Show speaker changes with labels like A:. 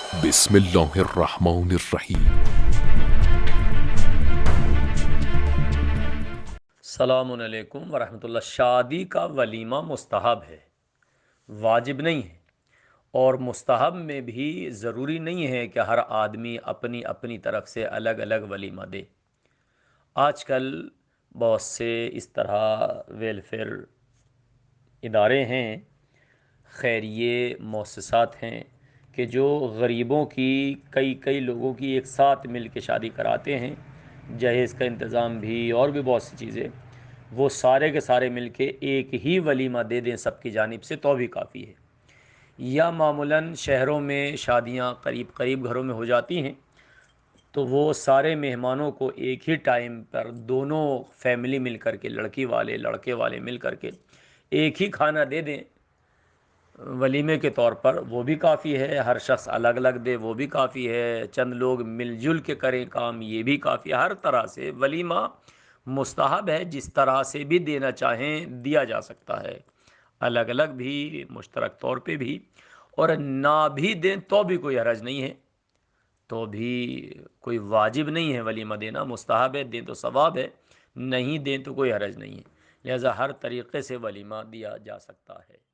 A: بسم اللہ الرحمن الرحیم۔
B: السلام علیکم ورحمۃ اللہ۔ شادی کا ولیمہ مستحب ہے، واجب نہیں ہے، اور مستحب میں بھی ضروری نہیں ہے کہ ہر آدمی اپنی اپنی طرف سے الگ الگ ولیمہ دے۔ آج کل بہت سے اس طرح ویلفیئر ادارے ہیں، خیریے مؤسسات ہیں کہ جو غریبوں کی کئی کئی لوگوں کی ایک ساتھ مل کے شادی کراتے ہیں، جہیز کا انتظام بھی اور بھی بہت سی چیزیں، وہ سارے کے سارے مل کے ایک ہی ولیمہ دے دیں سب کی جانب سے تو بھی کافی ہے۔ یا معمولاً شہروں میں شادیاں قریب قریب گھروں میں ہو جاتی ہیں، تو وہ سارے مہمانوں کو ایک ہی ٹائم پر دونوں فیملی مل کر کے، لڑکی والے لڑکے والے مل کر کے ایک ہی کھانا دے دیں ولیمے کے طور پر، وہ بھی کافی ہے۔ ہر شخص الگ الگ دے، وہ بھی کافی ہے۔ چند لوگ مل جل کے کریں کام، یہ بھی کافی ہے۔ ہر طرح سے ولیمہ مستحب ہے، جس طرح سے بھی دینا چاہیں دیا جا سکتا ہے، الگ الگ بھی، مشترک طور پہ بھی، اور نہ بھی دیں تو بھی کوئی حرج نہیں ہے، تو بھی کوئی واجب نہیں ہے ولیمہ دینا، مستحب ہے، دیں تو ثواب ہے، نہیں دیں تو کوئی حرج نہیں ہے، لہذا ہر طریقے سے ولیمہ دیا جا سکتا ہے۔